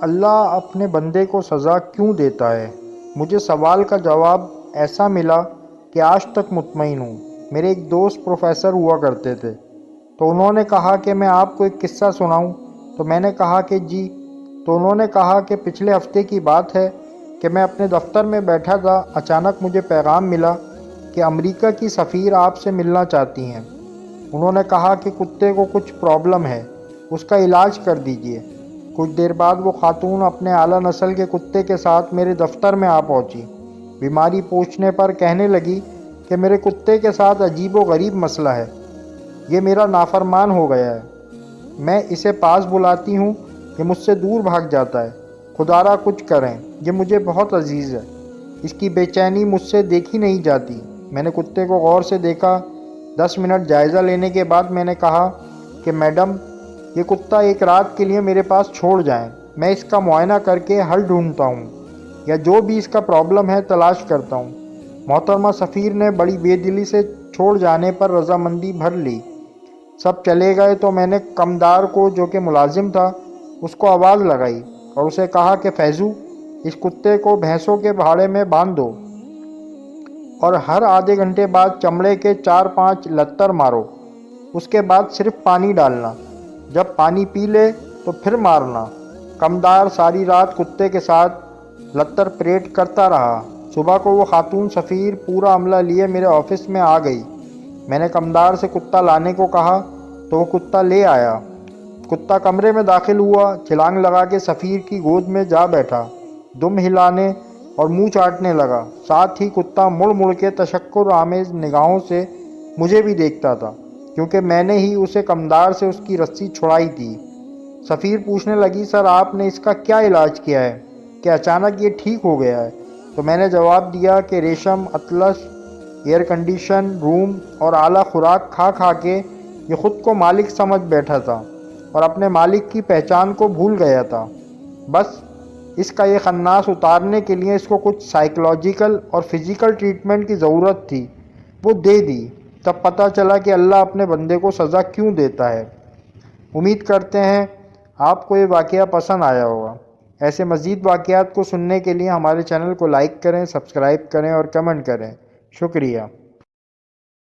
اللہ اپنے بندے کو سزا کیوں دیتا ہے؟ مجھے سوال کا جواب ایسا ملا کہ آج تک مطمئن ہوں۔ میرے ایک دوست پروفیسر ہوا کرتے تھے، تو انہوں نے کہا کہ میں آپ کو ایک قصہ سناؤں، تو میں نے کہا کہ جی۔ تو انہوں نے کہا کہ پچھلے ہفتے کی بات ہے کہ میں اپنے دفتر میں بیٹھا تھا، اچانک مجھے پیغام ملا کہ امریکہ کی سفیر آپ سے ملنا چاہتی ہیں۔ انہوں نے کہا کہ کتے کو کچھ پرابلم ہے، اس کا علاج کر دیجئے۔ کچھ دیر بعد وہ خاتون اپنے اعلیٰ نسل کے کتے کے ساتھ میرے دفتر میں آ پہنچی۔ بیماری پوچھنے پر کہنے لگی کہ میرے کتے کے ساتھ عجیب و غریب مسئلہ ہے، یہ میرا نافرمان ہو گیا ہے، میں اسے پاس بلاتی ہوں، یہ مجھ سے دور بھاگ جاتا ہے، خدا را کچھ کریں، یہ مجھے بہت عزیز ہے، اس کی بے چینی مجھ سے دیکھی نہیں جاتی۔ میں نے کتے کو غور سے دیکھا۔ 10 منٹ جائزہ لینے کے بعد میں نے کہا کہ میڈم، یہ کتا ایک رات کے لیے میرے پاس چھوڑ جائیں، میں اس کا معائنہ کر کے حل ڈھونڈتا ہوں، یا جو بھی اس کا پرابلم ہے تلاش کرتا ہوں۔ محترمہ سفیر نے بڑی بے دلی سے چھوڑ جانے پر رضامندی بھر لی۔ سب چلے گئے تو میں نے کمدار کو، جو کہ ملازم تھا، اس کو آواز لگائی اور اسے کہا کہ فیضو، اس کتے کو بھینسوں کے بھاڑے میں باندھ دو اور ہر آدھے گھنٹے بعد چمڑے کے 4-5 لتر مارو، اس کے بعد صرف پانی ڈالنا، جب پانی پی لے تو پھر مارنا۔ کمدار ساری رات کتے کے ساتھ لتر پریڈ کرتا رہا۔ صبح کو وہ خاتون سفیر پورا عملہ لیے میرے آفس میں آ گئی۔ میں نے کمدار سے کتا لانے کو کہا تو وہ کتا لے آیا۔ کتا کمرے میں داخل ہوا، چھلانگ لگا کے سفیر کی گود میں جا بیٹھا، دم ہلانے اور منہ چاٹنے لگا۔ ساتھ ہی کتا مڑ مڑ کے تشکر آمیز نگاہوں سے مجھے بھی دیکھتا تھا، کیونکہ میں نے ہی اسے کمدار سے اس کی رسی چھڑائی تھی۔ سفیر پوچھنے لگی، سر آپ نے اس کا کیا علاج کیا ہے کہ اچانک یہ ٹھیک ہو گیا ہے؟ تو میں نے جواب دیا کہ ریشم، اطلس، ایئر کنڈیشن روم اور اعلیٰ خوراک کھا کھا کے یہ خود کو مالک سمجھ بیٹھا تھا اور اپنے مالک کی پہچان کو بھول گیا تھا۔ بس اس کا یہ خناس اتارنے کے لیے اس کو کچھ سائیکولوجیکل اور فزیکل ٹریٹمنٹ کی ضرورت تھی، وہ دے دی۔ تب پتہ چلا کہ اللہ اپنے بندے کو سزا کیوں دیتا ہے۔ امید کرتے ہیں آپ کو یہ واقعہ پسند آیا ہوگا۔ ایسے مزید واقعات کو سننے کے لیے ہمارے چینل کو لائک کریں، سبسکرائب کریں اور کمنٹ کریں۔ شکریہ۔